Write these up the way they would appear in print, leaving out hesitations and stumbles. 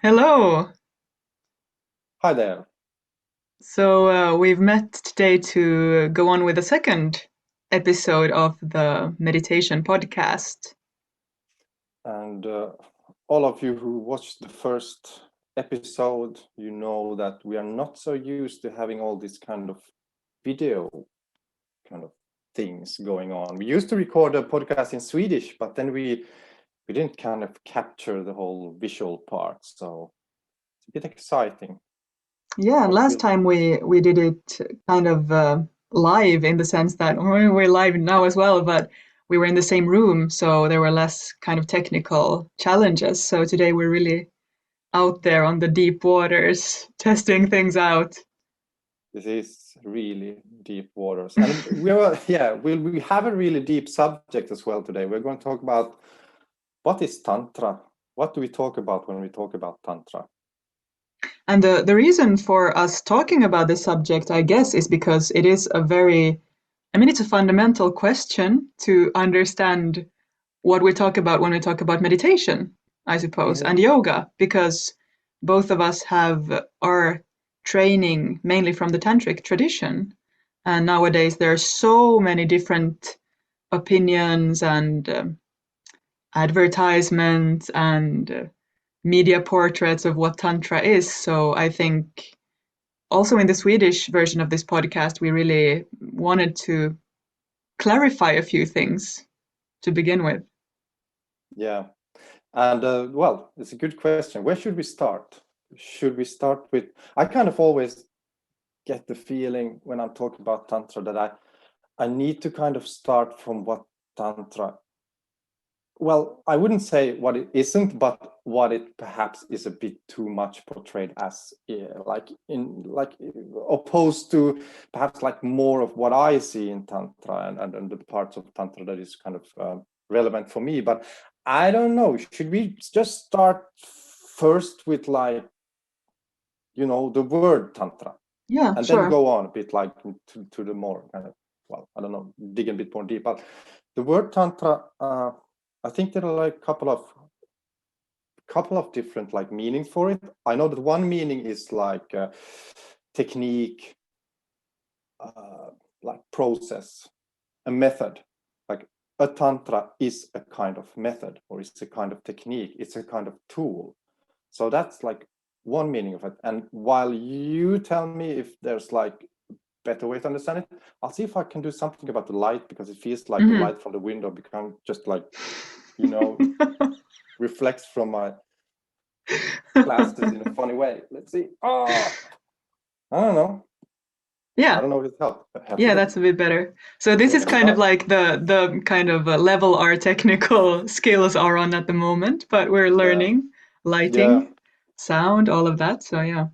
Hello. Hi there. So we've met today to go on with the second episode of the meditation podcast. And all of you who watched the first episode, you know that we are not so used to having all this kind of video kind of things going on. We used to record a podcast in Swedish, but then we didn't kind of capture the whole visual part. So it's a bit exciting. Yeah, and How it last feels. time we did it kind of live in the sense that we're live now as well, but we were in the same room, so there were less kind of technical challenges. So today we're really out there on the deep waters, testing things out. This is really deep waters. And we have a really deep subject as well today. We're going to talk about what is Tantra? What do we talk about when we talk about Tantra? And the reason for us talking about this subject, I guess, is because it is it's a fundamental question to understand what we talk about when we talk about meditation, I suppose, and Hmm. yoga, because both of us have our training mainly from the tantric tradition. And nowadays there are so many different opinions and advertisements and media portraits of what Tantra is. So I think also in the Swedish version of this podcast, we really wanted to clarify a few things to begin with. Yeah. And well, it's a good question. Where should we start? Should we start with? I kind of always get the feeling when I'm talking about Tantra that I need to kind of start from what Tantra, well, I wouldn't say what it isn't, but what it perhaps is a bit too much portrayed as, like opposed to perhaps like more of what I see in Tantra and the parts of Tantra that is kind of relevant for me. But I don't know. Should we just start first with like, the word Tantra, Yeah, and then sure. go on a bit like to the more kind of, well, I don't know, dig a bit more deep. But the word Tantra, I think there are like a couple of different like meanings for it. I know that one meaning is like technique, uh, like process, a method. Like a tantra is a kind of method, or it's a kind of technique. It's a kind of tool. So that's like one meaning of it. And while you tell me if there's like better way to understand it, I'll see if I can do something about the light, because it feels like the Hmm. light from the window become just like, you know reflects from my glasses in a funny way. Let's see. Oh, I don't know. I Yeah, don't know if it helps yeah, it. that's a bit better. So this We're is gonna kind of try. like the kind of level our technical skills are on at the moment, but we're Yeah, learning yeah. lighting, sound, all of that. So yeah.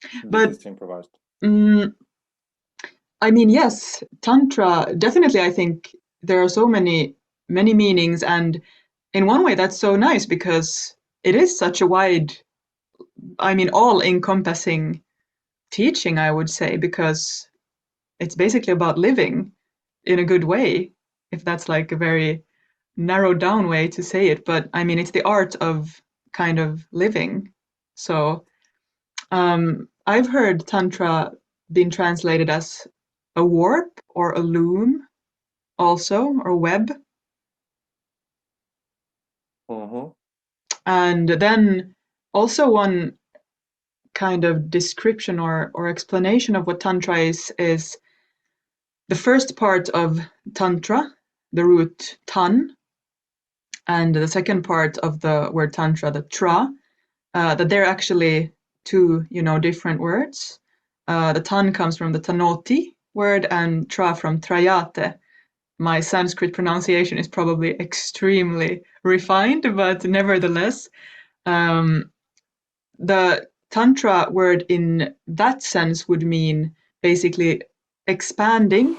This But is improvised. mm, I mean, yes, Tantra, definitely, I think there are so many meanings. And in one way, that's so nice because it is such a wide, all encompassing teaching, I would say, because it's basically about living in a good way, if that's like a very narrowed down way to say it. But I mean, it's the art of kind of living. So I've heard Tantra being translated as a warp or a loom also, or web. Mm-hmm. And then also one kind of description or explanation of what Tantra is the first part of Tantra, the root tan, and the second part of the word Tantra, the tra, that they're actually two, different words. The tan comes from the tanoti word and tra from trayate. My Sanskrit pronunciation is probably extremely refined, but nevertheless, um, the Tantra word in that sense would mean basically expanding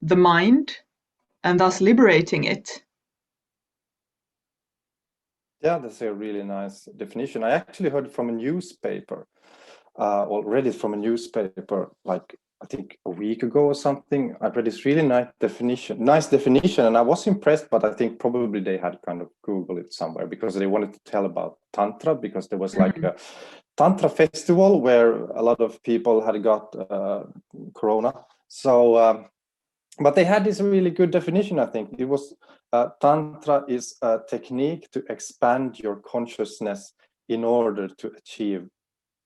the mind and thus liberating it. Yeah, that's a really nice definition. I actually heard it from a newspaper, or read it from a newspaper like I think a week ago or something. I read this really nice definition, and I was impressed. But I think probably they had kind of Googled it somewhere because they wanted to tell about Tantra, because there was like a Tantra festival where a lot of people had got corona. So, but they had this really good definition. I think it was Tantra is a technique to expand your consciousness in order to achieve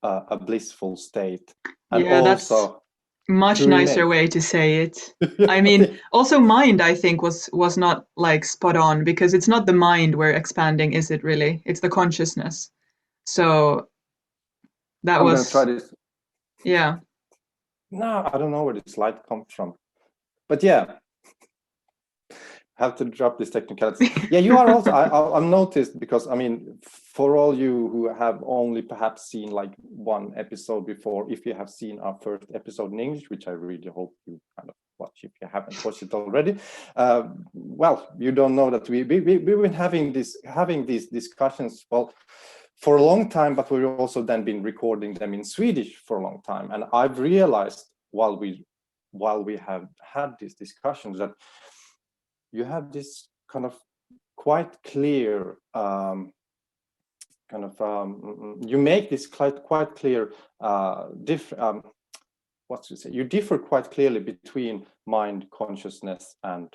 a blissful state, and Yeah, that's also much to nicer remain. way to say it. I I mean, think also mind, I think was not like spot on, because it's not the mind we're expanding, is it really? It's the consciousness. So that I'm gonna try was, this. yeah. No, I don't know where this light comes from, but yeah, have to drop these technicalities. Yeah, you are also. I'm noticed, because I mean, for all you who have only perhaps seen like one episode before, if you have seen our first episode in English, which I really hope you kind of watch if you haven't watched it already, well, you don't know that we've been having these discussions, well, for a long time, but we've also then been recording them in Swedish for a long time, and I've realized while we have had these discussions that you have this kind of quite clear you make this quite clear what to say, you differ quite clearly between mind, consciousness, and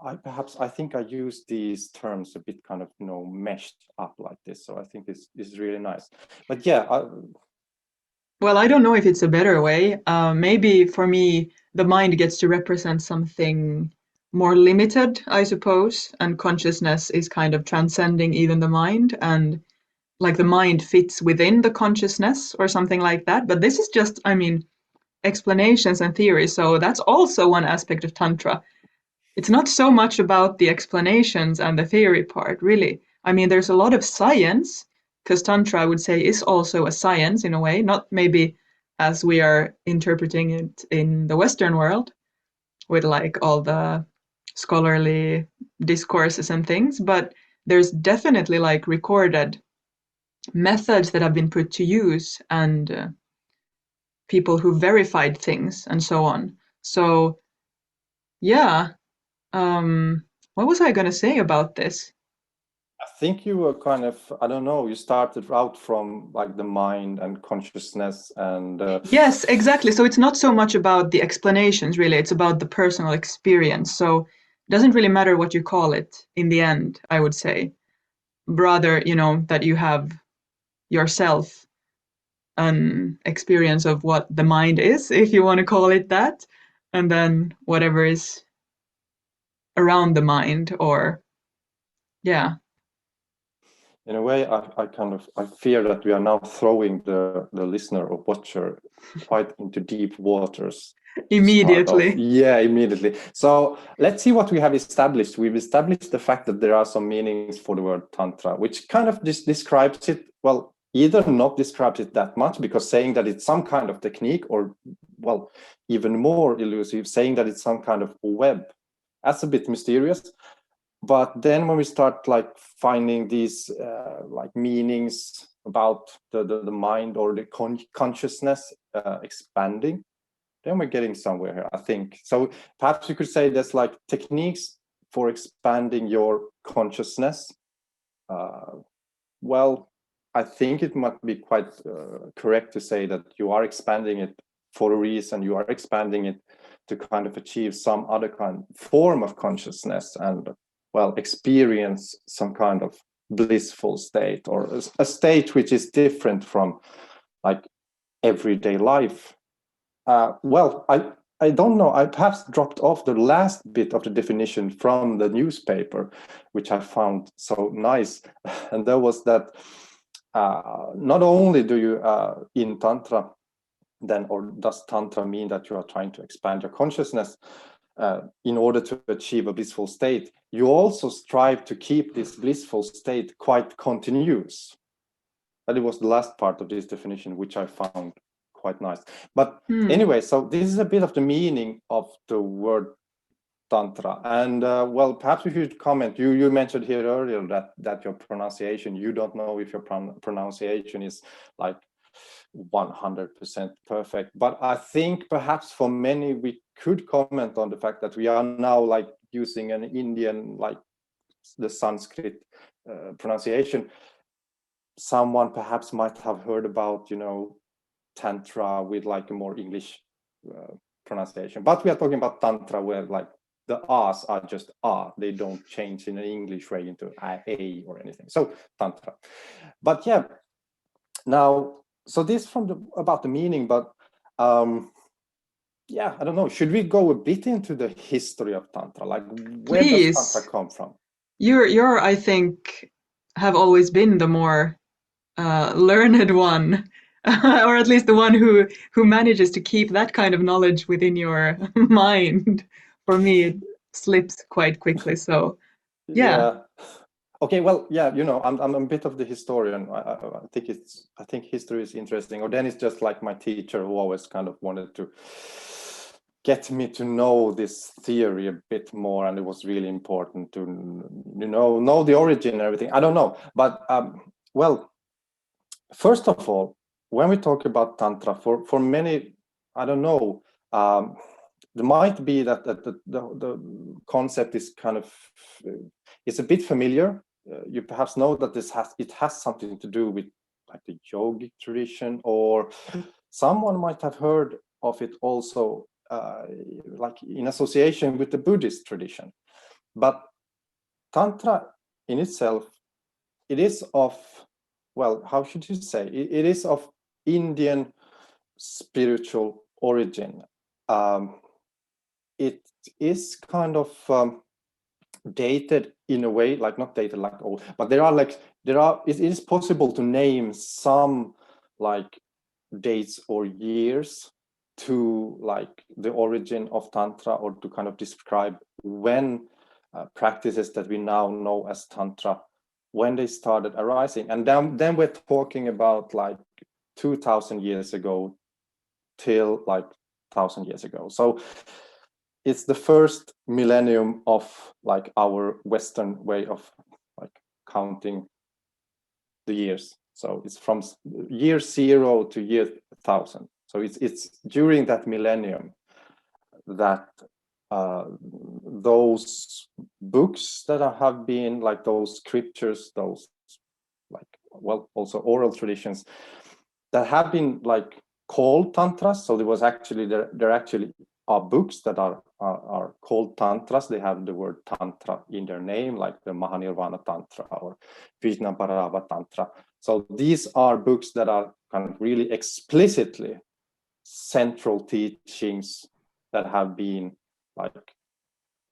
I think I use these terms a bit kind of meshed up like this, so I think this is really nice. But yeah, Well, I don't know if it's a better way. Maybe for me, the mind gets to represent something more limited, I suppose, and consciousness is kind of transcending even the mind, and like the mind fits within the consciousness or something like that. But this is just, I mean, explanations and theories. So that's also one aspect of Tantra. It's not so much about the explanations and the theory part, really. I mean, there's a lot of science, because Tantra, I would say, is also a science in a way, not maybe as we are interpreting it in the Western world with like all the scholarly discourses and things, but there's definitely like recorded methods that have been put to use, and people who verified things and so on. So, yeah, what was I going to say about this? I think you were kind of, I don't know, you started out from like the mind and consciousness and Yes, exactly. So it's not so much about the explanations, really. It's about the personal experience. So it doesn't really matter what you call it in the end, I would say. Rather, that you have yourself an experience of what the mind is, if you want to call it that, and then whatever is around the mind, or yeah. in a way, I fear that we are now throwing the listener or watcher quite into deep waters to start off. Immediately. Yeah, immediately. So let's see what we have established. We've established the fact that there are some meanings for the word tantra, which kind of describes it. Well, either not describes it that much, because saying that it's some kind of technique, or well, even more elusive, saying that it's some kind of web. That's a bit mysterious. But then when we start like finding these like meanings about the mind or the consciousness expanding, then we're getting somewhere here, I think. So perhaps you could say there's like techniques for expanding your consciousness. Well, I think it might be quite correct to say that you are expanding it for a reason. You are expanding it to kind of achieve some other kind form of consciousness and, well, experience some kind of blissful state, or a state which is different from like everyday life. Well, I don't know. I perhaps dropped off the last bit of the definition from the newspaper, which I found so nice. And that was that not only do you in Tantra, then, or does Tantra mean that you are trying to expand your consciousness in order to achieve a blissful state, you also strive to keep this blissful state quite continuous. That it was the last part of this definition, which I found quite nice. But anyway, so this is a bit of the meaning of the word Tantra. And well, perhaps if you'd comment, you mentioned here earlier that your pronunciation, you don't know if your pronunciation is like 100% perfect. But I think perhaps for many we could comment on the fact that we are now like using an Indian, like the Sanskrit pronunciation. Someone perhaps might have heard about, you know, Tantra with like a more English pronunciation, but we are talking about Tantra where like the A's are just A, they don't change in an English way into A or anything. So Tantra. But yeah, now, so this from the about the meaning, but yeah, I don't know, should we go a bit into the history of Tantra? Like, where does Tantra Please. come from? You're I think have always been the more learned one, or at least the one who manages to keep that kind of knowledge within your mind. For me, it slips quite quickly. So yeah, Yeah. Okay, well, yeah, you know, I'm a bit of the historian. I think history is interesting. Or then it's just like my teacher who always kind of wanted to get me to know this theory a bit more, and it was really important to, you know the origin and everything. I don't know, but well, first of all, when we talk about Tantra, for many, I don't know, there might be that the concept is kind of, it's a bit familiar. You perhaps know that it has something to do with like the yogic tradition, or someone might have heard of it also like in association with the Buddhist tradition. But Tantra in itself, it is of, well, how should you say? It is of Indian spiritual origin. It is kind of dated in a way, like not dated like old, but it is possible to name some like dates or years to like the origin of Tantra, or to kind of describe when practices that we now know as Tantra, when they started arising. And then we're talking about like 2000 years ago till like 1000 years ago. So it's the first millennium of like our Western way of like counting the years. So it's from year 0 to year 1000. So it's during that millennium that those books that have been like those scriptures, those like, well, also oral traditions that have been like called tantras. So there was actually there actually are books that are called tantras. They have the word tantra in their name, like the Mahanirvana Tantra or Vijnanabharava Tantra. So these are books that are kind of really explicitly central teachings that have been like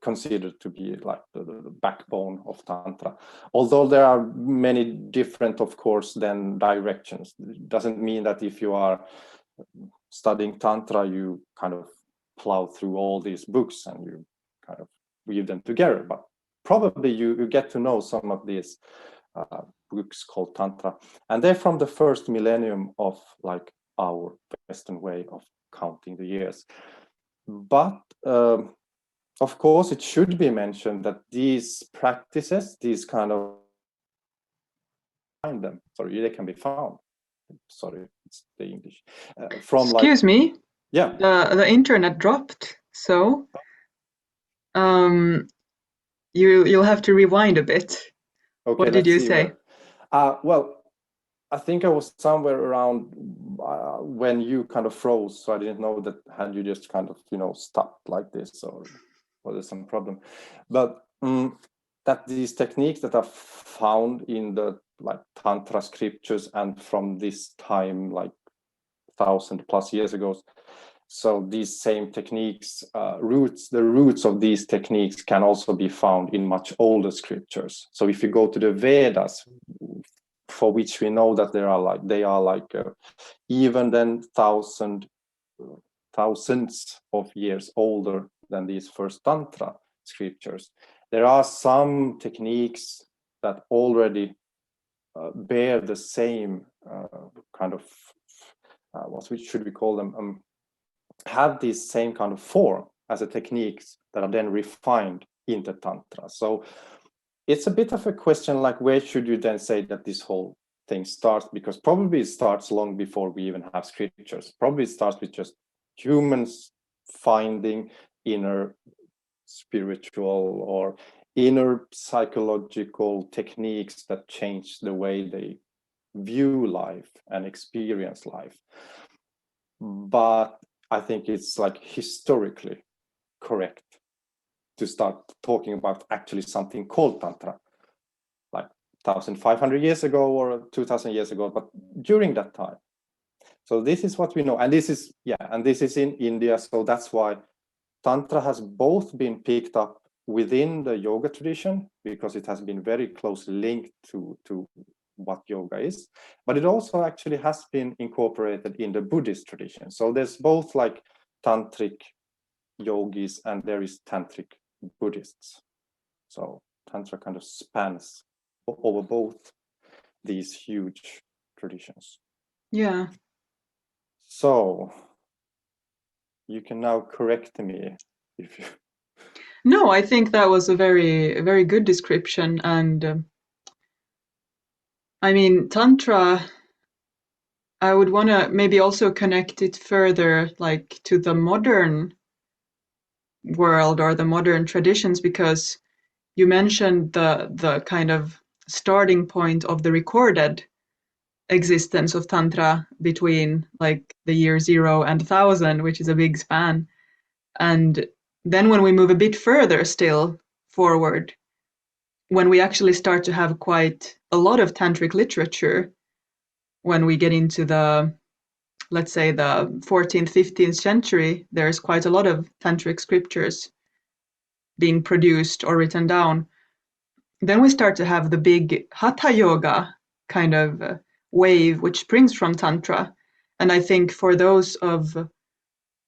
considered to be like the backbone of Tantra. Although there are many different, of course, then directions. It doesn't mean that if you are studying Tantra, you kind of plow through all these books and you kind of weave them together. But probably you get to know some of these books called Tantra. And they're from the first millennium of like our Western way of counting the years. But of course, it should be mentioned that these practices, these kind of find them. Sorry, they can be found. Sorry, it's the English. From excuse like, me, yeah. the internet dropped. So you'll have to rewind a bit. Okay, What did let's you see say? where. Well, I think I was somewhere around when you kind of froze, so I didn't know that had you just kind of, you know, stopped like this, or was there some problem? But that these techniques that are found in the like Tantra scriptures and from this time, like 1000+ years ago, so these same techniques, the roots of these techniques can also be found in much older scriptures. So if you go to the Vedas, for which we know that they are like even then thousands of years older than these first Tantra scriptures, there are some techniques that already bear the same kind of what should we call them, have this same kind of form as the techniques that are then refined into Tantra. So it's a bit of a question, like where should you then say that this whole thing starts, because probably it starts long before we even have scriptures. Probably it starts with just humans finding inner spiritual or inner psychological techniques that change the way they view life and experience life. But I think it's like historically correct to start talking about actually something called Tantra, like 1,500 years ago or 2,000 years ago, but during that time. So this is what we know, and this is in India. So that's why Tantra has both been picked up within the yoga tradition, because it has been very closely linked to what yoga is, but it also actually has been incorporated in the Buddhist tradition. So there's both like tantric yogis and there is tantric Buddhists. So Tantra kind of spans over both these huge traditions. Yeah. So you can now correct me if you... No, I think that was a very good description. And I mean, Tantra, I would want to maybe also connect it further, like to the modern world or the modern traditions, because you mentioned the kind of starting point of the recorded existence of Tantra between like the year 0 and 1,000, which is a big span. And then when we move a bit further still forward, when we actually start to have quite a lot of tantric literature, when we get into the, let's say, the 14th, 15th century, there's quite a lot of tantric scriptures being produced or written down. Then we start to have the big hatha yoga kind of wave, which springs from Tantra. And I think for those of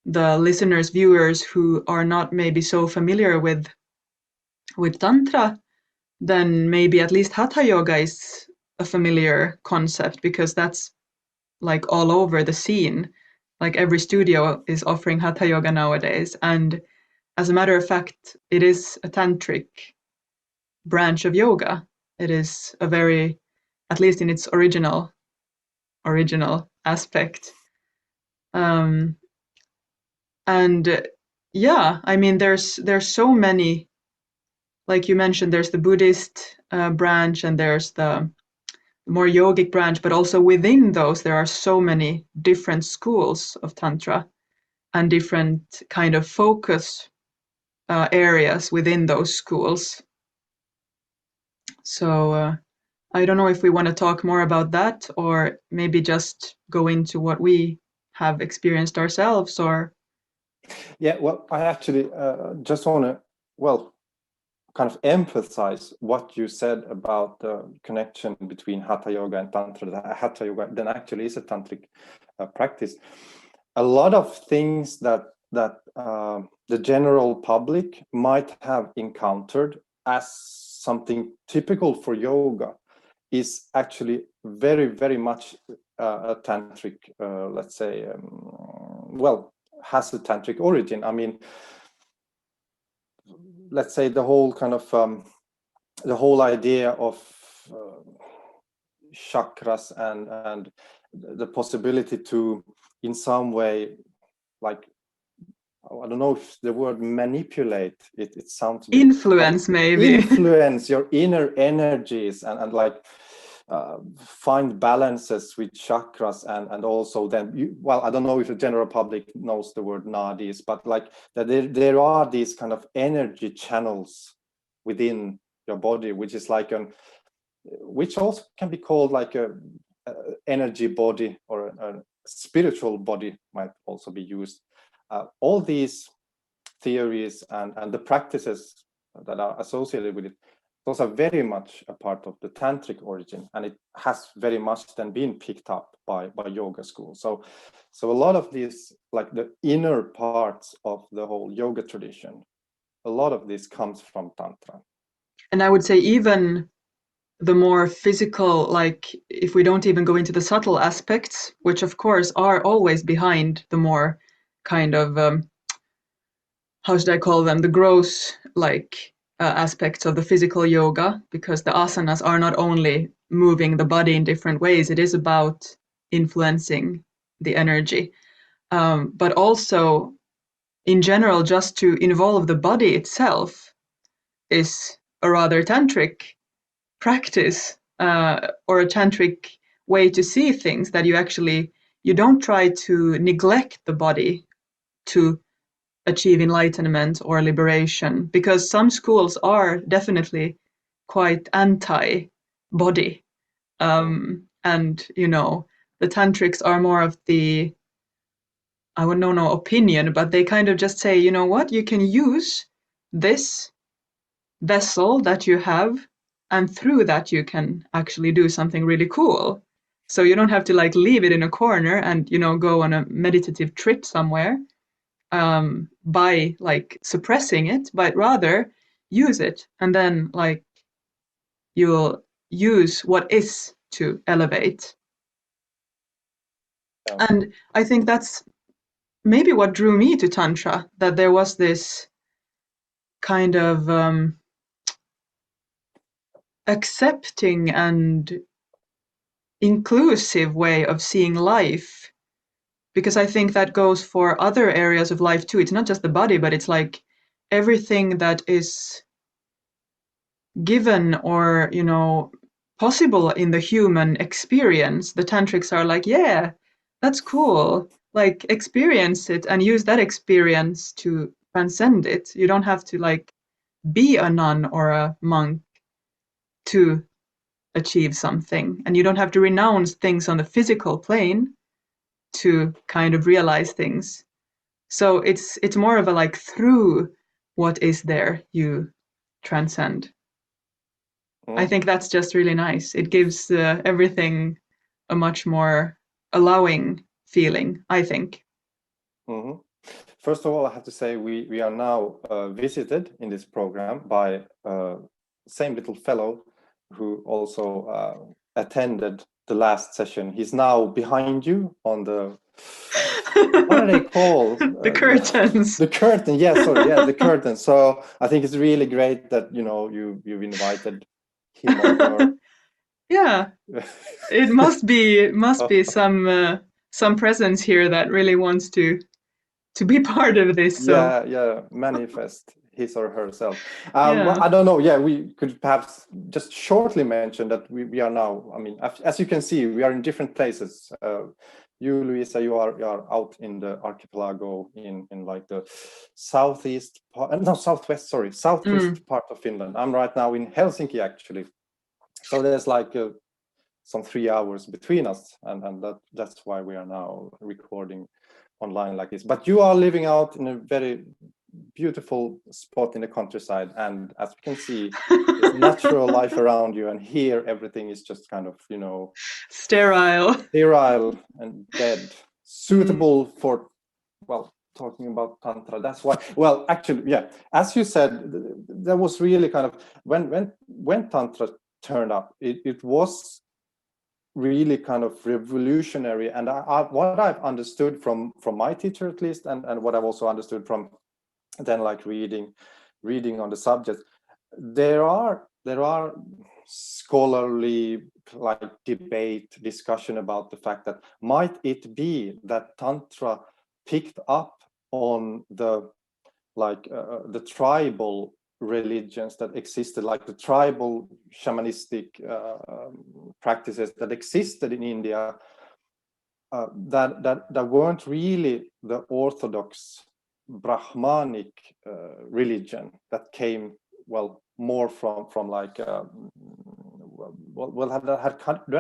the listeners, viewers who are not maybe so familiar with Tantra, then maybe at least hatha yoga is a familiar concept, because that's like all over the scene. Like every studio is offering hatha yoga nowadays. And as a matter of fact, it is a tantric branch of yoga. It is a very, at least in its original aspect. Um, and yeah, I mean, there's so many, like you mentioned, there's the Buddhist branch and there's the more yogic branch, but also within those there are so many different schools of Tantra and different kind of focus areas within those schools. So I don't know if we want to talk more about that, or maybe just go into what we have experienced ourselves, or... Yeah, well, I actually just want to, well, kind of emphasize what you said about the connection between Hatha Yoga and Tantra. That Hatha Yoga then actually is a tantric practice. A lot of things that the general public might have encountered as something typical for yoga is actually very much a tantric, let's say, well, has a tantric origin. I mean, let's say the whole kind of the whole idea of chakras and the possibility to in some way, like, I don't know if the word manipulate, it sounds a bit influence, like, maybe. influence your inner energies and like find balances with chakras and also then well, I don't know if the general public knows the word nadis, but like that there are these kind of energy channels within your body, which is like which also can be called like a energy body, or a spiritual body might also be used. All these theories and the practices that are associated with it, those are very much a part of the tantric origin, and it has very much then been picked up by yoga schools. So a lot of these, like the inner parts of the whole yoga tradition, a lot of this comes from Tantra. And I would say even the more physical, like if we don't even go into the subtle aspects, which of course are always behind the more kind of how should I call them, the gross, like aspects of the physical yoga, because the asanas are not only moving the body in different ways, it is about influencing the energy, but also in general, just to involve the body itself is a rather tantric practice, or a tantric way to see things, that you don't try to neglect the body to achieve enlightenment or liberation, because some schools are definitely quite anti-body, and the tantrics are more of the, I would no opinion, but they kind of just say, you know what, you can use this vessel that you have, and through that you can actually do something really cool. So you don't have to like leave it in a corner and go on a meditative trip somewhere, by like suppressing it, but rather use it, and then like you'll use what is to elevate. Yeah. And I think that's maybe what drew me to Tantra, that there was this kind of accepting and inclusive way of seeing life, because I think that goes for other areas of life too. It's not just the body, but it's like everything that is given or possible in the human experience. The tantrics are like, yeah, that's cool, like experience it and use that experience to transcend it. You don't have to like be a nun or a monk to achieve something, and you don't have to renounce things on the physical plane to kind of realize things. So it's more of a like, through what is there you transcend. I think that's just really nice. It gives everything a much more allowing feeling, I think. Mm-hmm. First of all, I have to say we are now visited in this program by same little fellow who also attended the last session. He's now behind you on the, what are they called? The curtains. The curtain. Yeah, sorry. Yeah, the curtain. So I think it's really great that you've invited him or her. Yeah, it must be some presence here that really wants to be part of this. So Yeah, manifest his or herself. Well, yeah. I don't know. Yeah, we could perhaps just shortly mention that we are now, I mean, as you can see, we are in different places. You, Luisa, you are out in the archipelago in like the southeast part, no, southwest, sorry, southwest part of Finland. I'm right now in Helsinki, actually. So there's like some 3 hours between us, and that's why we are now recording online like this. But you are living out in a very beautiful spot in the countryside, and as you can see, there's natural life around you, and here everything is just kind of Sterile and dead, suitable for, well, talking about tantra. That's why, well, actually, yeah, as you said, there was really kind of when tantra turned up, it was really kind of revolutionary. And what I've understood from my teacher, at least, and what I've also understood from then like reading on the subject, there are scholarly like debate, discussion about the fact that might it be that tantra picked up on the the tribal religions that existed, like the tribal shamanistic practices that existed in India, that weren't really the orthodox Brahmanic religion that came, well, more from like that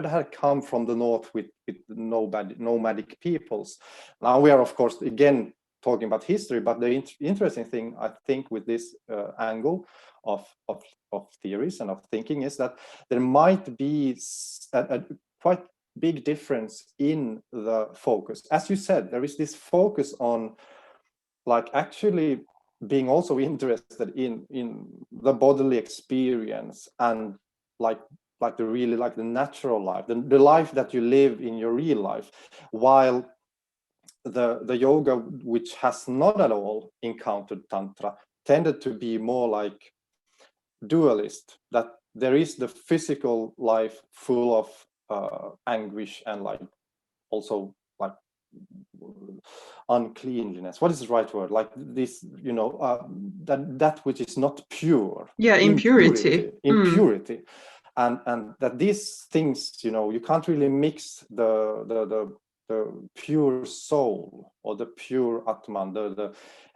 had come from the north with nomadic peoples. Now we are, of course, again talking about history, but the interesting thing, I think, with this angle of theories and of thinking is that there might be a quite big difference in the focus. As you said, there is this focus on like actually being also interested in the bodily experience, and like the really like the natural life, the life that you live in your real life, while the yoga, which has not at all encountered tantra, tended to be more like dualist, that there is the physical life full of anguish and like also like uncleanliness. What is the right word? Like this, you know, that which is not pure. Yeah, impurity. Impurity. And that these things, you know, you can't really mix the pure soul or the pure Atman,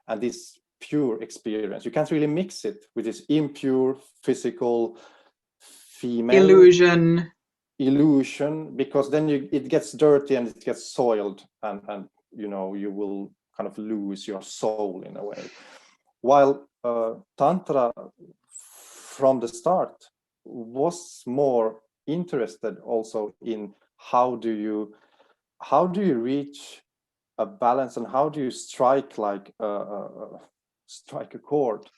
and this pure experience. You can't really mix it with this impure physical female illusion, because then it gets dirty and it gets soiled, and you know, you will kind of lose your soul in a way. While Tantra from the start was more interested also in how do you reach a balance, and how do you strike like strike a chord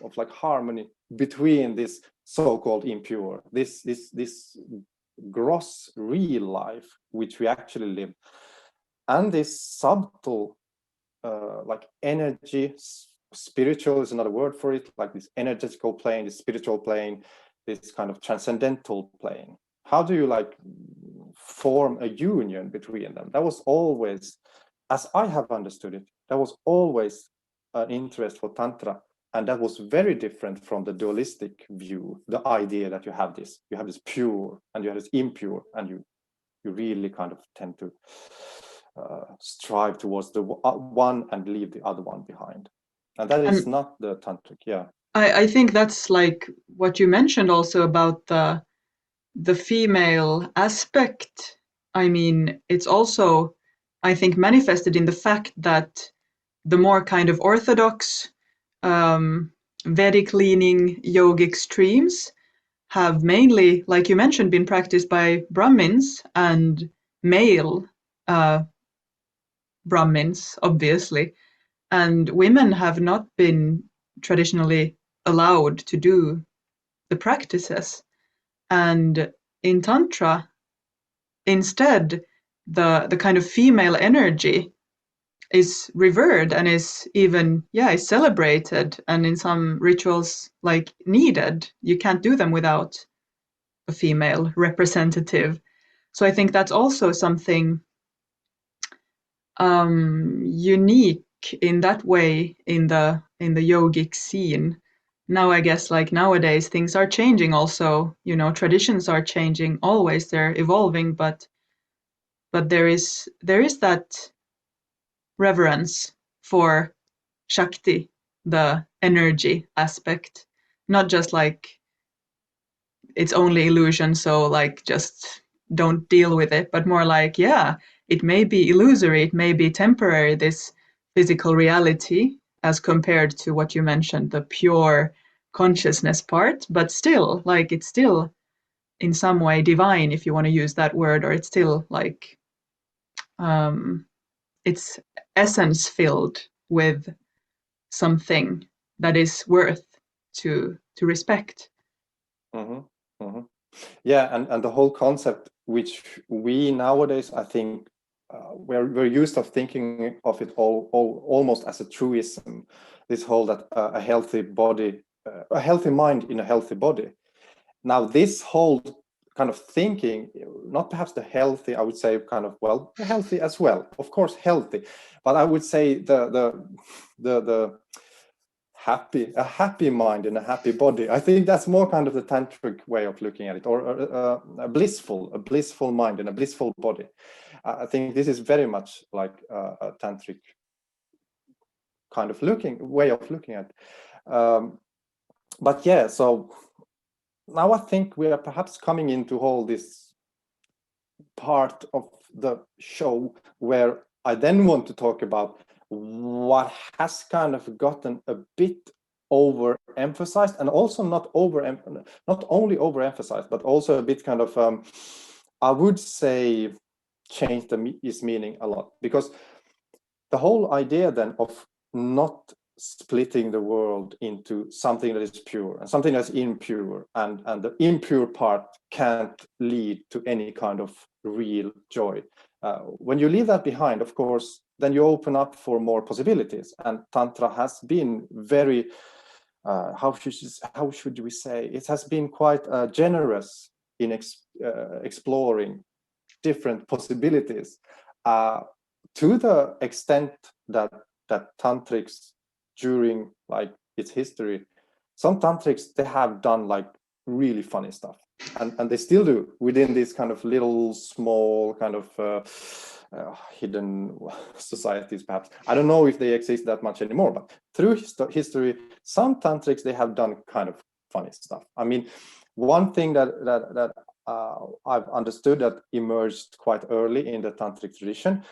of like harmony between this so-called impure, this gross real life which we actually live, and this subtle like energy, spiritual is another word for it, like this energetical plane, this spiritual plane, this kind of transcendental plane. How do you like form a union between them? That was always, as I have understood it, that was always an interest for Tantra, and that was very different from the dualistic view, the idea that you have this pure and you have this impure, and you really kind of tend to strive towards the one and leave the other one behind. And that is not the tantric. Yeah, I think that's like what you mentioned also about the female aspect. I mean, it's also, I think, manifested in the fact that the more kind of orthodox Vedic leaning yogic streams have mainly, like you mentioned, been practiced by Brahmins and male Brahmins, obviously, and women have not been traditionally allowed to do the practices. And in Tantra, instead, the kind of female energy is revered and is even, is celebrated, and in some rituals like needed. You can't do them without a female representative. So I think that's also something unique in that way in the yogic scene. Now I guess like nowadays things are changing also, you know, traditions are changing always, they're evolving, but there is that reverence for Shakti, the energy aspect, not just like it's only illusion, so like just don't deal with it, but more like, yeah, it may be illusory, it may be temporary, this physical reality, as compared to what you mentioned, the pure consciousness part, but still, like, it's still in some way divine, if you want to use that word, or it's still like it's essence filled with something that is worth to respect. mm-hmm. Mm-hmm. Yeah, and the whole concept, which we nowadays, I think, we're used of thinking of it all almost as a truism. This whole that a healthy body, a healthy mind in a healthy body. Now, this whole kind of thinking, not perhaps the healthy, I would say kind of, well, healthy as well, of course, healthy, but I would say the a happy mind in a happy body. I think that's more kind of the tantric way of looking at it, or a blissful mind in a blissful body. I think this is very much like a tantric kind of way of looking at it. But yeah, so now I think we are perhaps coming into all this part of the show where I then want to talk about what has kind of gotten a bit overemphasized, and also not only overemphasized, but also a bit kind of I would say changed its meaning a lot, because the whole idea then of not splitting the world into something that is pure and something that's impure, and the impure part can't lead to any kind of real joy. When you leave that behind, of course, then you open up for more possibilities, and Tantra has been very how should we say, it has been quite generous in exploring different possibilities, to the extent that tantrics during like its history, some tantrics, they have done like really funny stuff, and they still do within these kind of little small kind of hidden societies, perhaps. I don't know if they exist that much anymore, but through history, some tantrics, they have done kind of funny stuff. I mean, one thing that I've understood that emerged quite early in the tantric tradition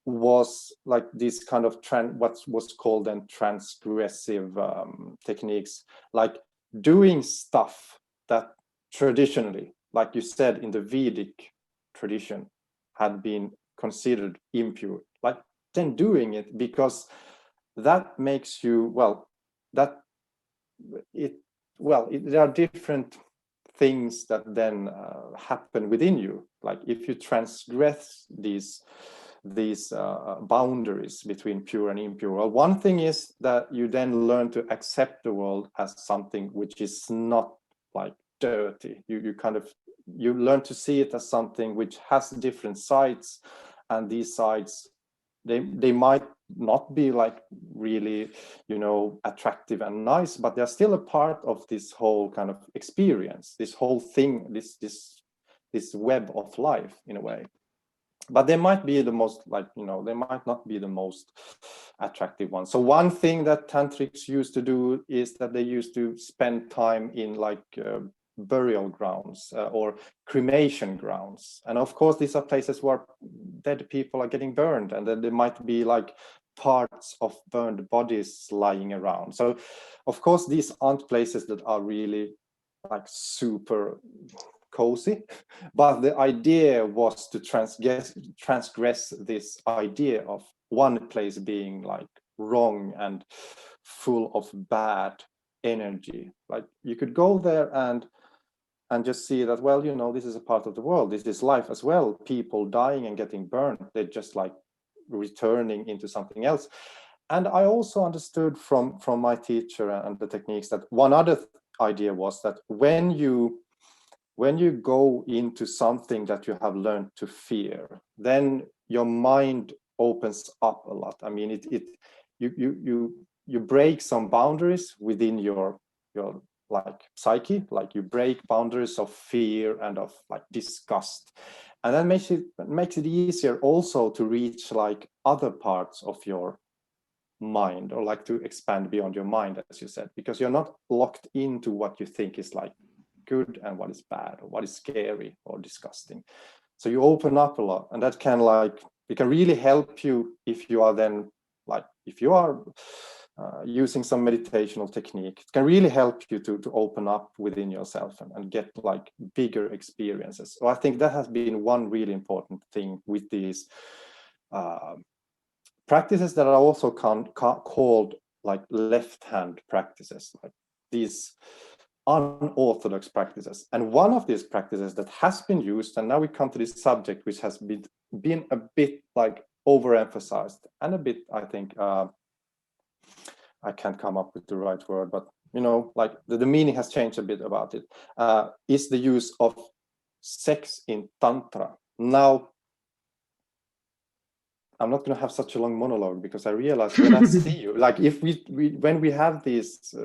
was like this kind of what was called then transgressive techniques, like doing stuff that traditionally, like you said, in the Vedic tradition had been considered impure, like then doing it because that makes you, there are different things that then happen within you, like if you transgress these boundaries between pure and impure. Well, one thing is that you then learn to accept the world as something which is not like dirty. You learn to see it as something which has different sides, and these sides, they might not be like really, attractive and nice, but they're still a part of this whole kind of experience, this whole thing, this web of life in a way. But they might be the most they might not be the most attractive ones. So one thing that tantrics used to do is that they used to spend time in burial grounds or cremation grounds, and of course these are places where dead people are getting burned, and then there might be like parts of burned bodies lying around. So of course these aren't places that are really like super cozy, but the idea was to transgress this idea of one place being like wrong and full of bad energy. Like you could go there and just see that, well, this is a part of the world, this is life as well, people dying and getting burned, they're just like returning into something else. And I also understood from my teacher and the techniques that one other idea was that when you go into something that you have learned to fear, then your mind opens up a lot. I mean, you break some boundaries within your like psyche, like you break boundaries of fear and of like disgust, and that makes it easier also to reach like other parts of your mind, or like to expand beyond your mind, as you said, because you're not locked into what you think is like good and what is bad, or what is scary or disgusting. So you open up a lot, and that can it can really help you if you are then if you are using some meditational technique. It can really help you to open up within yourself and get like bigger experiences. So I think that has been one really important thing with these practices that are also called like left hand practices, like these unorthodox practices. And one of these practices that has been used, and now we come to this subject which has been a bit like overemphasized and a bit, I think, I can't come up with the right word, but like the meaning has changed a bit about it, is the use of sex in Tantra. Now, I'm not going to have such a long monologue, because I realize when I see you, like if when we have these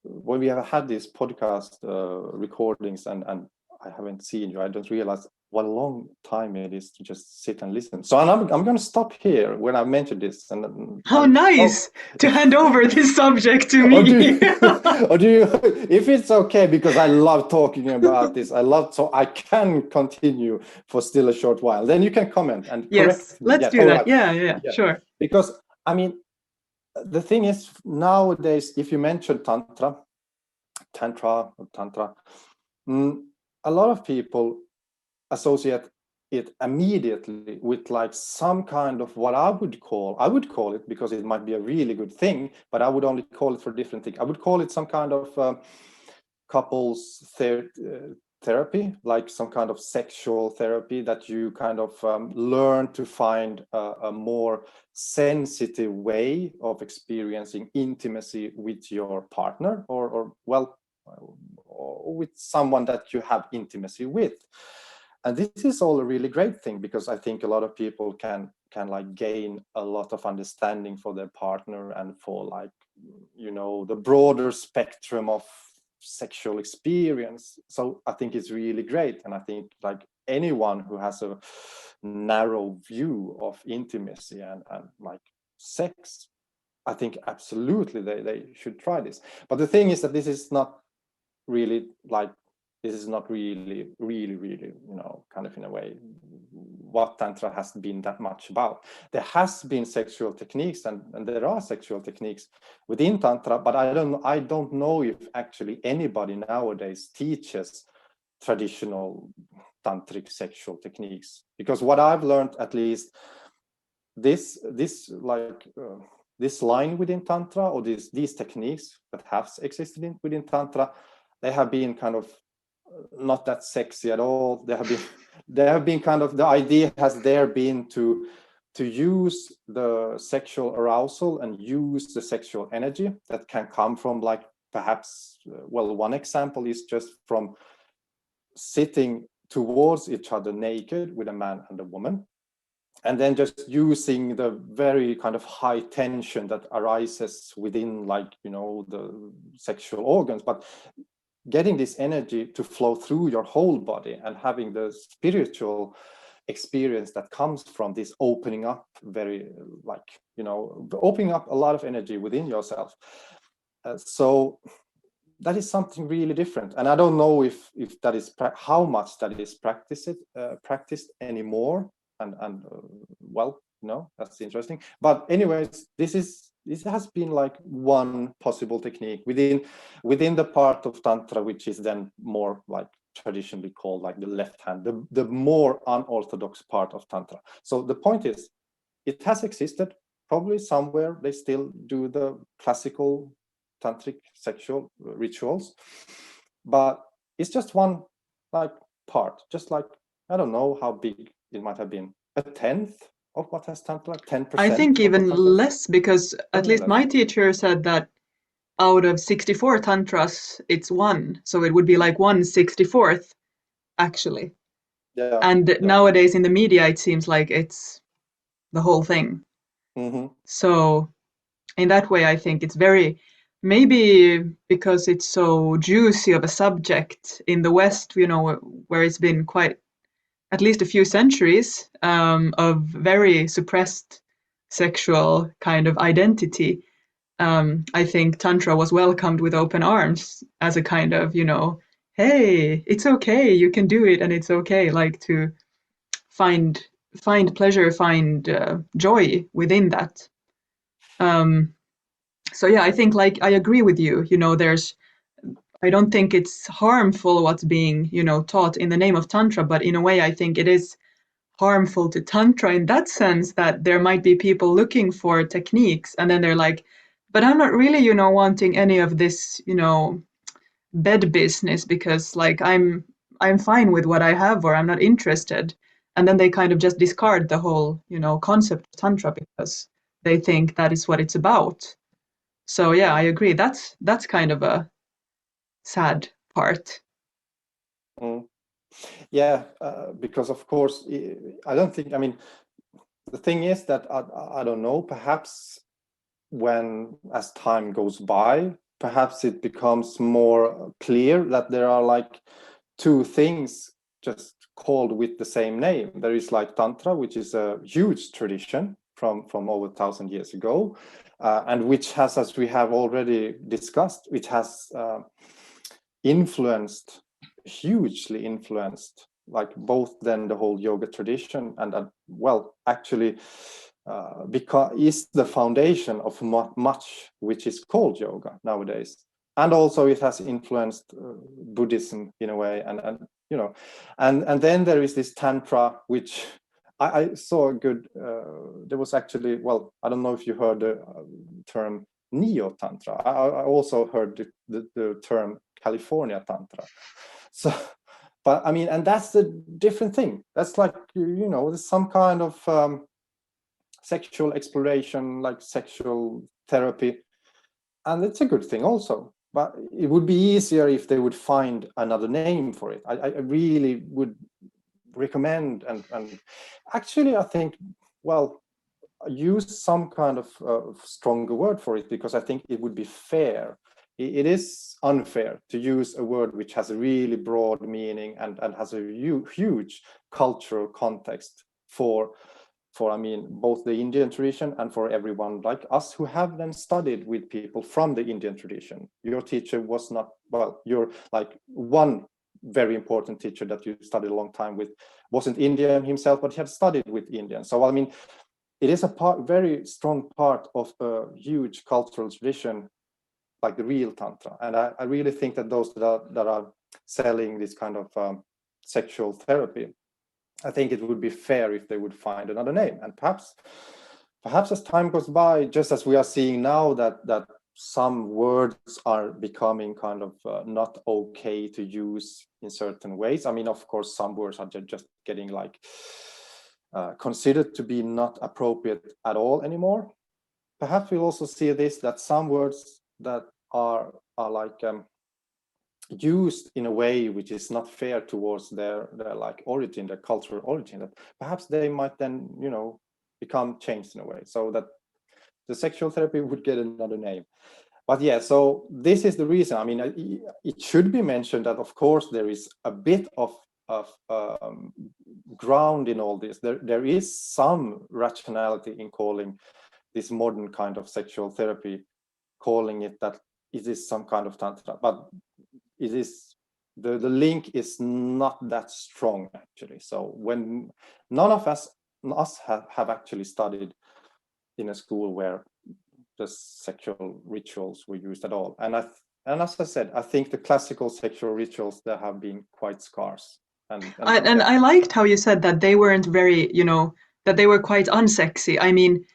when we have had these podcast recordings and I haven't seen you, I don't realize what a long time it is to just sit and listen. So I'm going to stop here when I mentioned this. And how nice to hand over this subject to me. or do you, if it's okay, because I love talking about this, so I can continue for still a short while. Then you can comment and correct me. Let's do that. Right. Yeah, sure. Because I mean, the thing is, nowadays, if you mention Tantra, a lot of people associate it immediately with like some kind of what I would call it, because it might be a really good thing, but I would only call it for a different thing. I would call it some kind of couples therapy, like some kind of sexual therapy, that you kind of learn to find a more sensitive way of experiencing intimacy with your partner, or well, or with someone that you have intimacy with. And this is all a really great thing, because I think a lot of people can like gain a lot of understanding for their partner, and for like, you know, the broader spectrum of sexual experience. So I think it's really great. And I think like anyone who has a narrow view of intimacy and like sex, I think absolutely they should try this. But the thing is that this is not really like, this is not really, you know, kind of in a way what Tantra has been that much about. There has been sexual techniques, and there are sexual techniques within Tantra, but I don't know if actually anybody nowadays teaches traditional tantric sexual techniques. Because what I've learned, at least, this line within Tantra, or these techniques that have existed within Tantra, they have been kind of not that sexy at all. They have been kind of, the idea has there been to use the sexual arousal and use the sexual energy that can come from, like, perhaps, well, one example is just from sitting towards each other naked with a man and a woman, and then just using the very kind of high tension that arises within, like, you know, the sexual organs, but getting this energy to flow through your whole body, and having the spiritual experience that comes from this opening up, very, like, you know, opening up a lot of energy within yourself. So that is something really different, and I don't know if that is how much that is practiced anymore, and well, no, that's interesting. But anyways, this has been like one possible technique within the part of Tantra, which is then more like traditionally called like the left hand, the more unorthodox part of Tantra. So the point is, it has existed. Probably somewhere they still do the classical tantric sexual rituals, but it's just one, like, part. Just like, I don't know how big it might have been, a tenth of what has Tantra, like I 10% think of what even Tantra is, less, because at probably least less. my teacher said that out of 64 tantras, it's one. So it would be like 1/64th, actually. Yeah, And yeah. nowadays in the media, it seems like it's the whole thing. Mm-hmm. So in that way, I think it's very, maybe because it's so juicy of a subject in the West, you know, where it's been quite at least a few centuries of very suppressed sexual kind of identity. I think Tantra was welcomed with open arms as a kind of, you know, hey, it's okay, you can do it, and it's okay, like, to find pleasure, find joy within that. Um, so yeah, I think, like, I agree with you. You know, I don't think it's harmful what's being, you know, taught in the name of Tantra, but in a way, I think it is harmful to Tantra in that sense that there might be people looking for techniques, and then they're like, but I'm not really, you know, wanting any of this, you know, bed business, because, like, I'm fine with what I have, or I'm not interested. And then they kind of just discard the whole, you know, concept of Tantra because they think that is what it's about. So yeah, I agree. That's kind of a sad part. Mm. Yeah, because of course, I don't think, I mean, the thing is that I don't know, perhaps when, as time goes by, perhaps it becomes more clear that there are like two things just called with the same name. There is like Tantra, which is a huge tradition from over 1,000 years ago, and which has, as we have already discussed, which has influenced, hugely influenced, like both then the whole yoga tradition, and well, actually, because is the foundation of much which is called yoga nowadays. And also it has influenced Buddhism in a way, and you know, and then there is this Tantra, which I saw a good, there was actually, well, I don't know if you heard the term Neo Tantra. I also heard the term California Tantra. So But I mean, and that's the different thing. That's like, you know, there's some kind of sexual exploration, like sexual therapy, and it's a good thing also. But it would be easier if they would find another name for it. I really would recommend, and actually I think, well, use some kind of stronger word for it, because I think it would be fair. It is unfair to use a word which has a really broad meaning and has a huge cultural context for I mean, both the Indian tradition and for everyone like us who have then studied with people from the Indian tradition. Your teacher was not, well, you're like one very important teacher that you studied a long time with wasn't Indian himself, but he had studied with Indians. So I mean, it is a very strong part of a huge cultural tradition, like the real Tantra. And I really think that those that are selling this kind of sexual therapy, I think it would be fair if they would find another name. And perhaps as time goes by, just as we are seeing now that some words are becoming kind of not okay to use in certain ways. I mean, of course, some words are just getting like considered to be not appropriate at all anymore. Perhaps we'll also see this, that some words that are like used in a way which is not fair towards their like origin, their cultural origin, that perhaps they might then, you know, become changed in a way, so that the sexual therapy would get another name. But yeah, so this is the reason. I mean, it should be mentioned that of course there is a bit of ground in all this. There is some rationality in calling this modern kind of sexual therapy, calling it that it is some kind of tantra, but it is the link is not that strong actually. So when none of us have actually studied in a school where the sexual rituals were used at all, and as I said, I think the classical sexual rituals, they have been quite scarce. And I liked how you said that they weren't very, you know, that they were quite unsexy. I mean,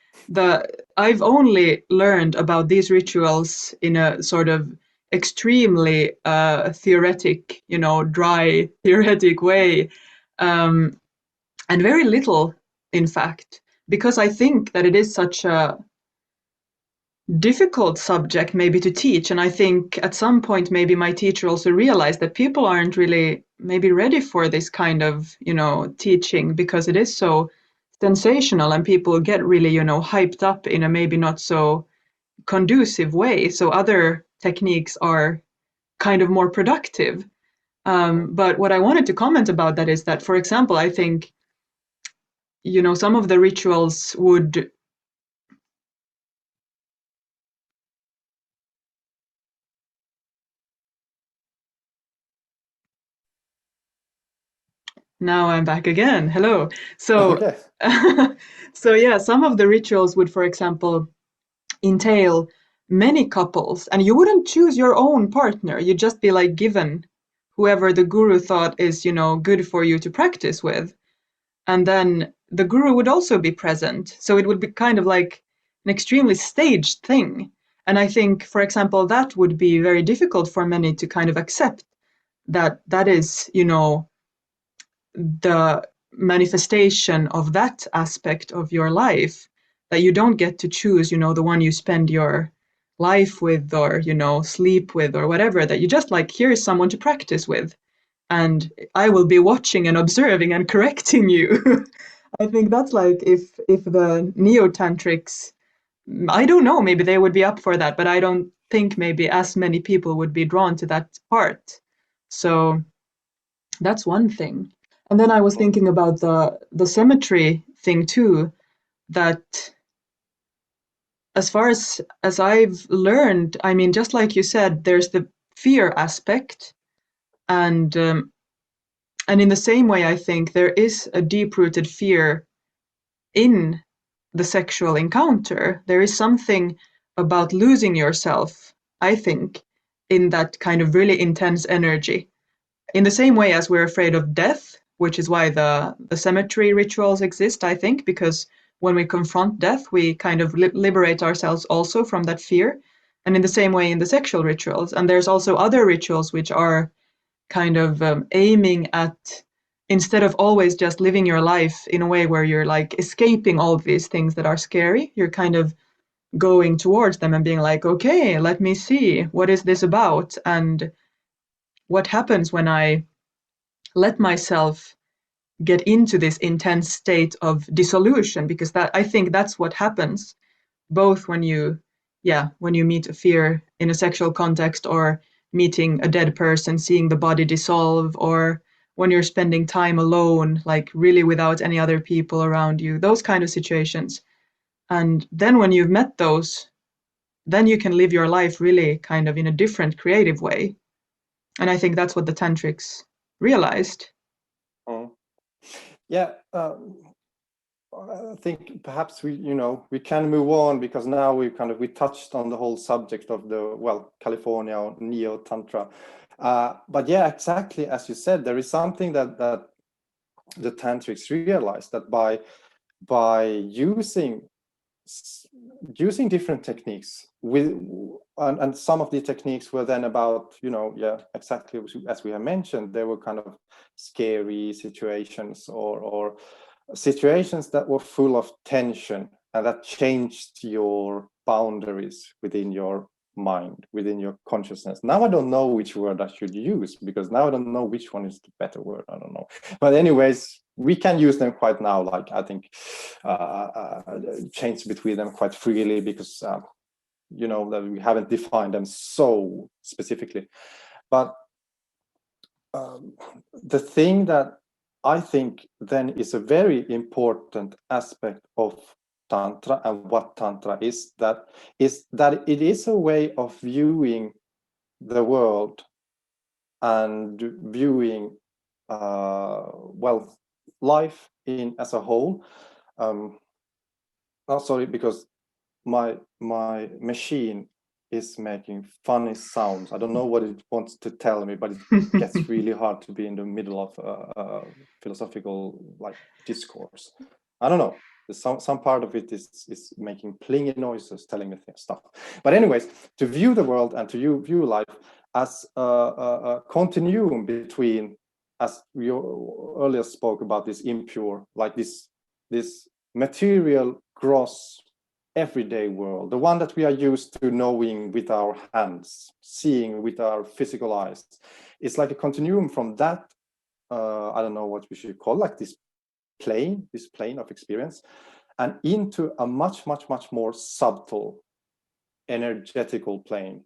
I've only learned about these rituals in a sort of extremely theoretic, you know, dry theoretic way, um, and very little, in fact, because I think that it is such a difficult subject maybe to teach. And I think at some point maybe my teacher also realized that people aren't really maybe ready for this kind of, you know, teaching, because it is so sensational and people get really, you know, hyped up in a maybe not so conducive way. So other techniques are kind of more productive. But what I wanted to comment about that is that, for example, I think, you know, some of the rituals would. Now I'm back again. Hello. So, okay. so yeah, some of the rituals would, for example, entail many couples, and you wouldn't choose your own partner. You'd just be like given whoever the guru thought is, you know, good for you to practice with. And then the guru would also be present. So it would be kind of like an extremely staged thing. And I think, for example, that would be very difficult for many to kind of accept, that that is, you know, the manifestation of that aspect of your life, that you don't get to choose, you know, the one you spend your life with, or, you know, sleep with, or whatever, that you just like, here is someone to practice with, and I will be watching and observing and correcting you. I think that's like, if the neo-tantrics, I don't know, maybe they would be up for that, but I don't think maybe as many people would be drawn to that part. So that's one thing. And then I was thinking about the cemetery thing too, that as far as I've learned, I mean, just like you said, there's the fear aspect, and and in the same way, I think there is a deep-rooted fear in the sexual encounter. There is something about losing yourself, I think, in that kind of really intense energy. In the same way as we're afraid of death, which is why the cemetery rituals exist, I think, because when we confront death, we kind of liberate ourselves also from that fear. And in the same way in the sexual rituals. And there's also other rituals which are kind of aiming at, instead of always just living your life in a way where you're like escaping all of these things that are scary, you're kind of going towards them and being like, okay, let me see, what is this about? And what happens when I let myself get into this intense state of dissolution? Because that, I think that's what happens both when you, yeah, when you meet a fear in a sexual context, or meeting a dead person, seeing the body dissolve, or when you're spending time alone, like really without any other people around you, those kind of situations. And then when you've met those, then you can live your life really kind of in a different creative way. And I think that's what the tantrics realized. Mm. Yeah, I think perhaps we can move on, because now we touched on the whole subject of the, well, California or neo tantra. But yeah, exactly as you said, there is something that the tantrics realized, that by using different techniques and some of the techniques were then about, yeah, exactly as we have mentioned, they were kind of scary situations, or situations that were full of tension, and that changed your boundaries within your mind, within your consciousness. Now I don't know which word I should use, because now I don't know which one is the better word. I don't know. But anyways, we can use them quite now, like I think change between them quite freely, because that we haven't defined them so specifically. But the thing that I think then is a very important aspect of Tantra, and what Tantra is that it is a way of viewing the world and viewing well, life in as a whole. Oh, sorry, because my machine is making funny sounds. I don't know what it wants to tell me, but it gets really hard to be in the middle of a philosophical like discourse. I don't know. Some part of it is making plingy noises, telling me stuff. But anyways, to view the world and to view life as a continuum between, as we earlier spoke about, this impure, like this material, gross, everyday world, the one that we are used to knowing with our hands, seeing with our physical eyes. It's like a continuum from that, I don't know what we should call, like this plane of experience, and into a much more subtle, energetical plane.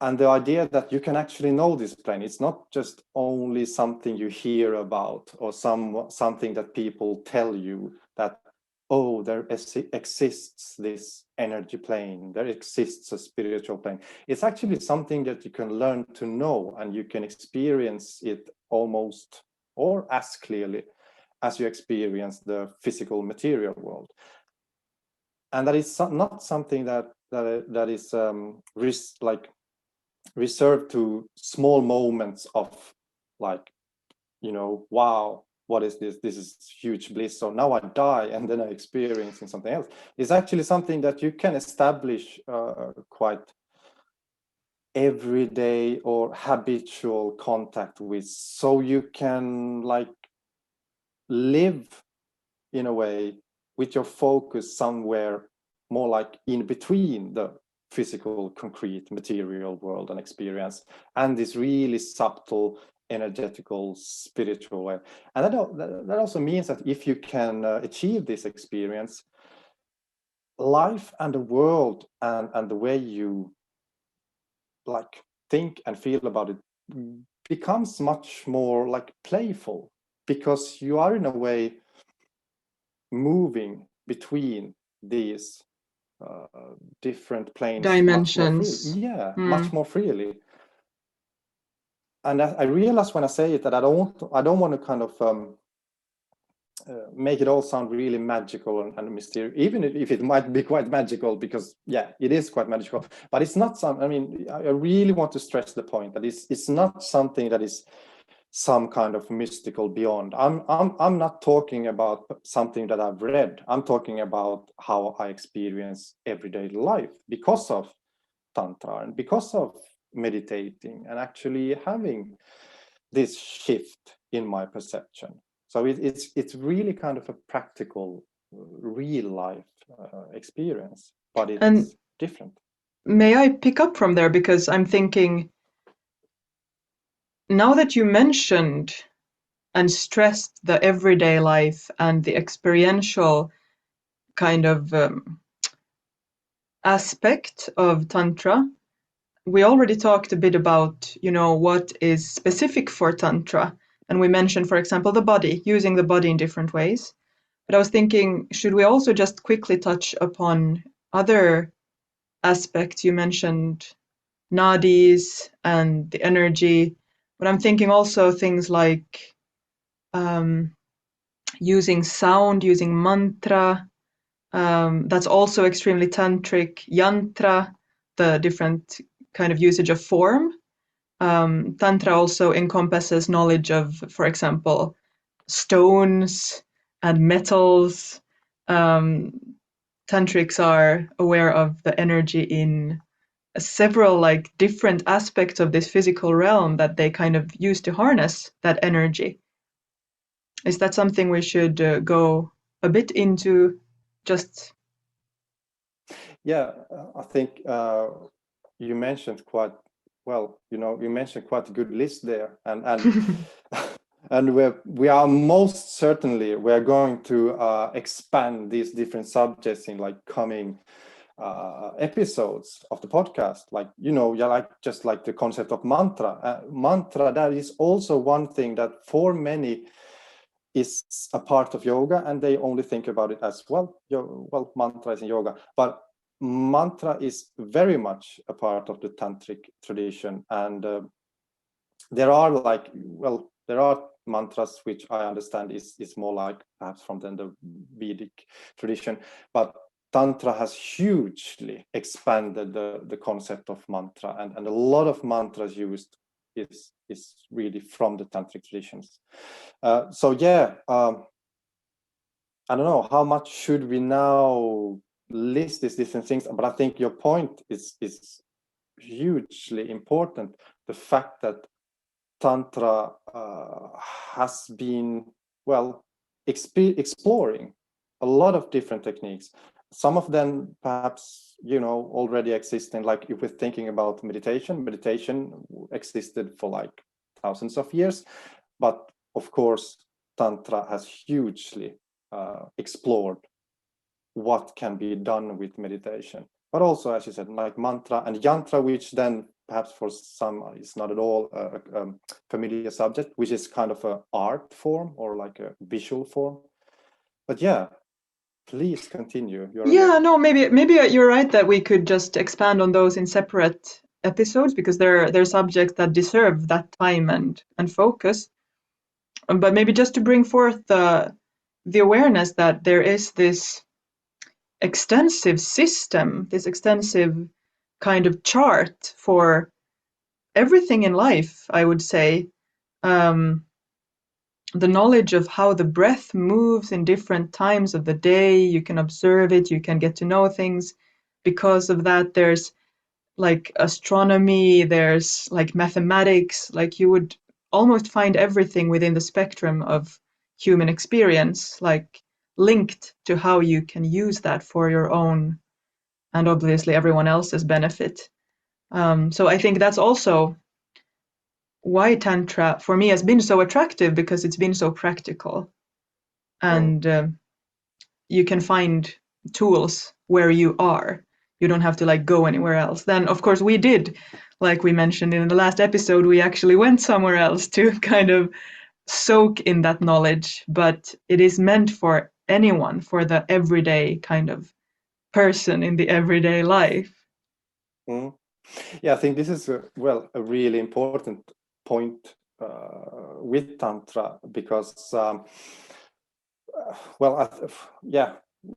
And the idea that you can actually know this plane, it's not just only something you hear about, or something that people tell you, that, oh, there exists this energy plane, there exists a spiritual plane. It's actually something that you can learn to know, and you can experience it almost, or as clearly as you experience the physical material world. And that is not something that is like reserved to small moments of, like, wow, what is this? This is huge bliss. So now I die and then I'm experiencing something else. It's actually something that you can establish quite everyday or habitual contact with. So you can like live in a way with your focus somewhere more like in between the physical, concrete, material world and experience, and this really subtle, energetical, spiritual way. And that also means that if you can achieve this experience, life and the world and the way you like think and feel about it becomes much more like playful, because you are in a way moving between these different planes much more freely. Dimensions. Yeah, much more freely. And I realize when I say it that I don't want to kind of make it all sound really magical and mysterious, even if it might be quite magical, because yeah, it is quite magical. But it's not I mean, I really want to stress the point that it's not something that is some kind of mystical beyond. I'm not talking about something that I've read. I'm talking about how I experience everyday life because of Tantra and because of meditating and actually having this shift in my perception. So it's really kind of a practical, real life experience, but it's And different. may I pick up from there, because I'm thinking, now that you mentioned and stressed the everyday life and the experiential kind of aspect of Tantra, we already talked a bit about, what is specific for Tantra. And we mentioned, for example, the body, using the body in different ways. But I was thinking, should we also just quickly touch upon other aspects? You mentioned nadis and the energy, but I'm thinking also things like using sound, using mantra. That's also extremely tantric. Yantra, the different kind of usage of form. Tantra also encompasses knowledge of, for example, stones and metals. Tantrics are aware of the energy in several like different aspects of this physical realm that they kind of use to harness that energy. Is that something we should go a bit into? Just Yeah, I think you mentioned quite well. You mentioned quite a good list there, and and we are most certainly we're going to expand these different subjects in like coming episodes of the podcast. Like just like the concept of mantra. That is also one thing that for many is a part of yoga, and they only think about it as well. Mantra is in yoga, but mantra is very much a part of the tantric tradition, and there are mantras which I understand is more like perhaps from the Vedic tradition, but Tantra has hugely expanded the concept of mantra, and a lot of mantras used is really from the tantric traditions. So yeah, I don't know how much should we now list these different things, but I think your point is hugely important. The fact that Tantra has been exploring a lot of different techniques. Some of them perhaps already existing. Like if we're thinking about meditation existed for like thousands of years, but of course Tantra has hugely explored what can be done with meditation. But also, as you said, like mantra and yantra, which then perhaps for some is not at all a familiar subject, which is kind of an art form or like a visual form. But yeah, please continue. yeah, no, maybe you're right that we could just expand on those in separate episodes, because they're subjects that deserve that time and focus. But maybe just to bring forth the awareness that there is this extensive system, this extensive kind of chart for everything in life, I would say. The knowledge of how the breath moves in different times of the day, you can observe it, you can get to know things. Because of that, there's like astronomy, there's like mathematics, like you would almost find everything within the spectrum of human experience, like linked to how you can use that for your own and obviously everyone else's benefit. So I think that's also why Tantra for me has been so attractive, because it's been so practical, and you can find tools where you are. You don't have to like go anywhere else. Then of course we did, like we mentioned in the last episode, we actually went somewhere else to kind of soak in that knowledge, but it is meant for anyone, for the everyday kind of person in the everyday life. Mm. Yeah, I think this is a really important point with Tantra, because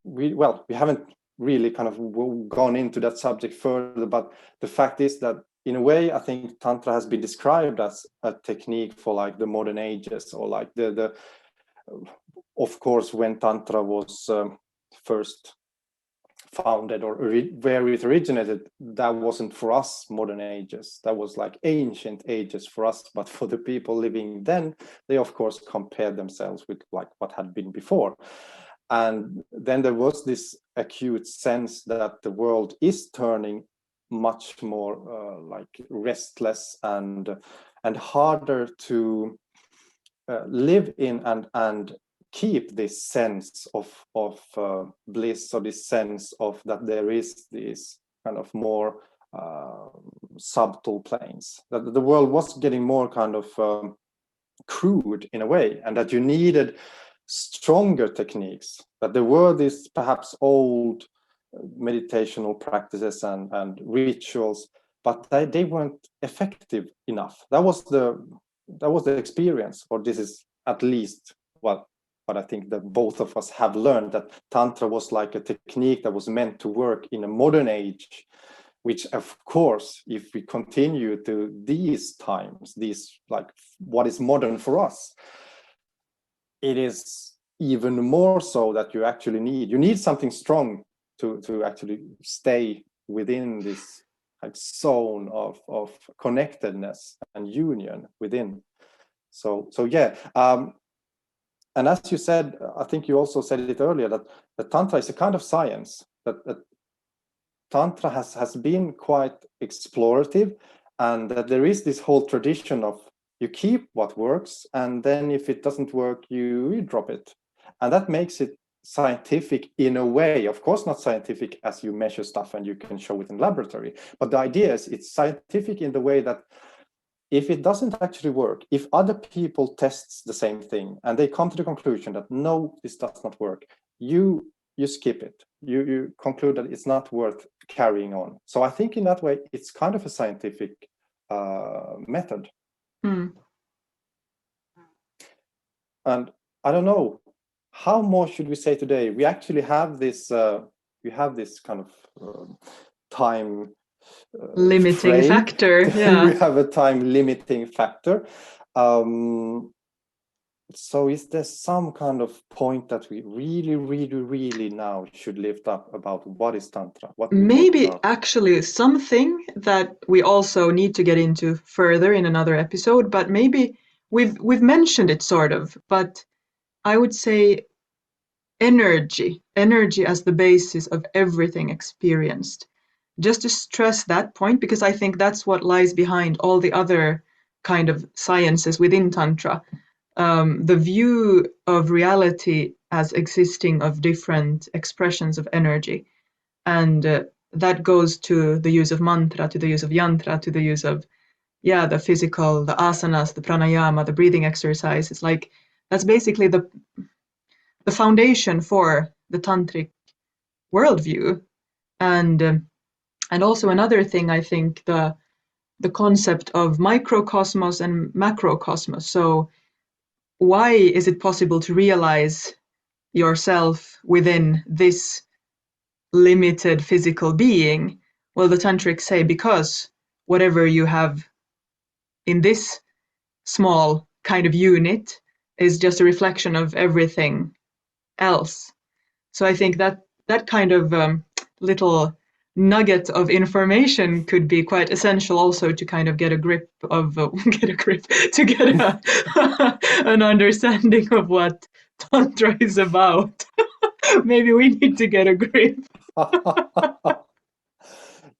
we haven't really kind of gone into that subject further, but the fact is that in a way I think Tantra has been described as a technique for like the modern ages, or like the of course when Tantra was first founded or where it originated, that wasn't for us modern ages. That was like ancient ages for us, but for the people living then, they of course compared themselves with like what had been before. And then there was this acute sense that the world is turning much more like restless and harder to live in and keep this sense of bliss, or this sense of that there is this kind of more subtle planes, that the world was getting more kind of crude in a way, and that you needed stronger techniques, that there were these perhaps old meditational practices and rituals, but they weren't effective enough. That was the experience, or this is at least what I think that both of us have learned, that Tantra was like a technique that was meant to work in a modern age, which of course, if we continue to these times, these like what is modern for us, it is even more so that you need something strong to actually stay within this like zone of connectedness and union within. So yeah. And as you said, I think you also said it earlier, that Tantra is a kind of science, that Tantra has been quite explorative, and that there is this whole tradition of you keep what works, and then if it doesn't work, you drop it. And that makes it scientific in a way. Of course, not scientific as you measure stuff and you can show it in laboratory, but the idea is it's scientific in the way that if it doesn't actually work, if other people tests the same thing and they come to the conclusion that no, this does not work, you skip it. You conclude that it's not worth carrying on. So I think in that way, it's kind of a scientific method. Mm. And I don't know, how more should we say today? We actually have this kind of time Limiting frame. factor, yeah. We have a time limiting factor. So is there some kind of point that we really now should lift up about what is Tantra? What we talk Maybe about? actually something that we also need to get into further in another episode, but maybe we've mentioned it sort of, but I would say energy as the basis of everything experienced. Just to stress that point, because I think that's what lies behind all the other kind of sciences within Tantra. The view of reality as existing of different expressions of energy. And that goes to the use of mantra, to the use of yantra, to the use of, the physical, the asanas, the pranayama, the breathing exercises. Like, that's basically the foundation for the tantric worldview. And also another thing, I think, the concept of microcosmos and macrocosmos. So why is it possible to realize yourself within this limited physical being? Well, the tantrics say because whatever you have in this small kind of unit is just a reflection of everything else. So I think that kind of little nugget of information could be quite essential also to kind of get a grip of to get an understanding of what tantra is about. Maybe we need to get a grip.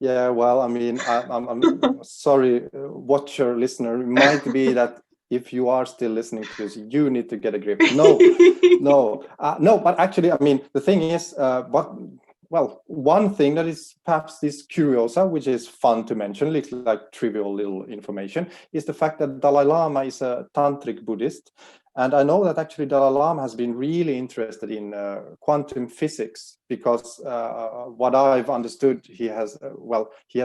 Yeah, well, I mean, I'm sorry, watcher, listener. It might be that if you are still listening to this, you need to get a grip. No, no, but actually, I mean, the thing is, one thing that is perhaps this curiosa, which is fun to mention, little like trivial little information, is the fact that Dalai Lama is a tantric Buddhist. And I know that actually Dalai Lama has been really interested in quantum physics, because what I've understood, he has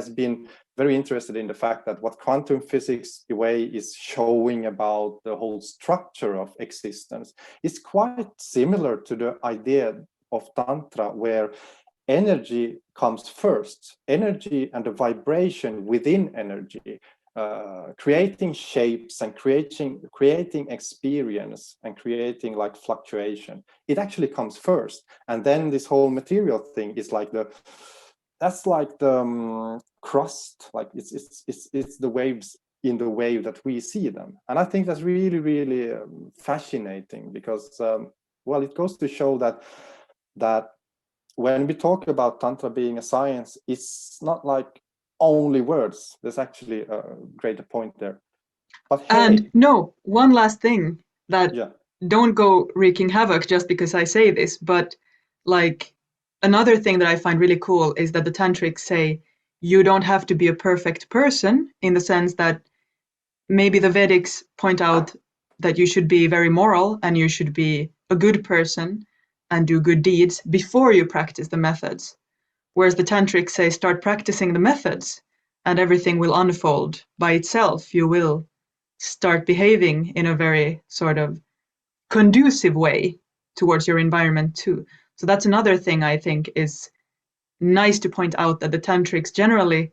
been very interested in the fact that what quantum physics, the way is showing about the whole structure of existence, is quite similar to the idea of Tantra, where energy comes first, energy and the vibration within energy. creating shapes and creating experience and creating like fluctuation, it actually comes first. And then this whole material thing is like that's like the crust, like it's the waves in the wave that we see them. And I think that's really, really fascinating, because well, it goes to show that when we talk about Tantra being a science, it's not like only words. There's actually a greater point there. But And hey, no, one last thing that yeah, don't go wreaking havoc just because I say this, but like another thing that I find really cool is that the tantrics say you don't have to be a perfect person, in the sense that maybe the Vedics point out that you should be very moral and you should be a good person and do good deeds before you practice the methods. Whereas the tantrics say start practicing the methods and everything will unfold by itself. You will start behaving in a very sort of conducive way towards your environment too. So that's another thing I think is nice to point out, that the tantrics generally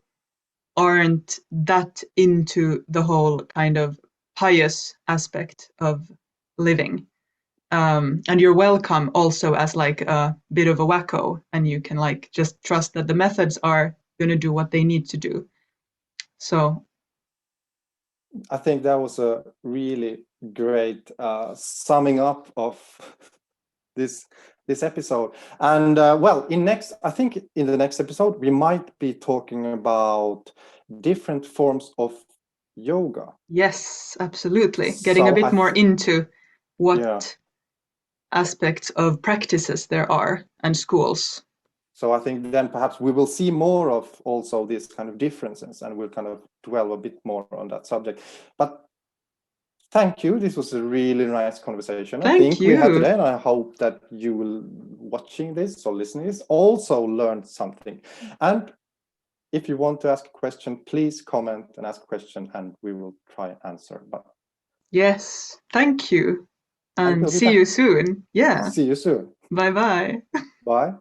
aren't that into the whole kind of pious aspect of living. And you're welcome also as like a bit of a wacko, and you can like just trust that the methods are going to do what they need to do. So I think that was a really great summing up of this episode. And well, I think in the next episode we might be talking about different forms of yoga. yes, absolutely. Getting a So bit more into what yeah. aspects of practices there are and schools. So I think then perhaps we will see more of also these kind of differences, and we'll kind of dwell a bit more on that subject. But thank you. This was a really nice conversation. I Thank think we had you. today, and I hope that you will, watching this or listening to this, also learned something. And if you want to ask a question, please comment and ask a question, and we will try and answer. But Yes, thank you. and And we'll be see you back. soon. Yeah. See you soon. Bye bye. Bye.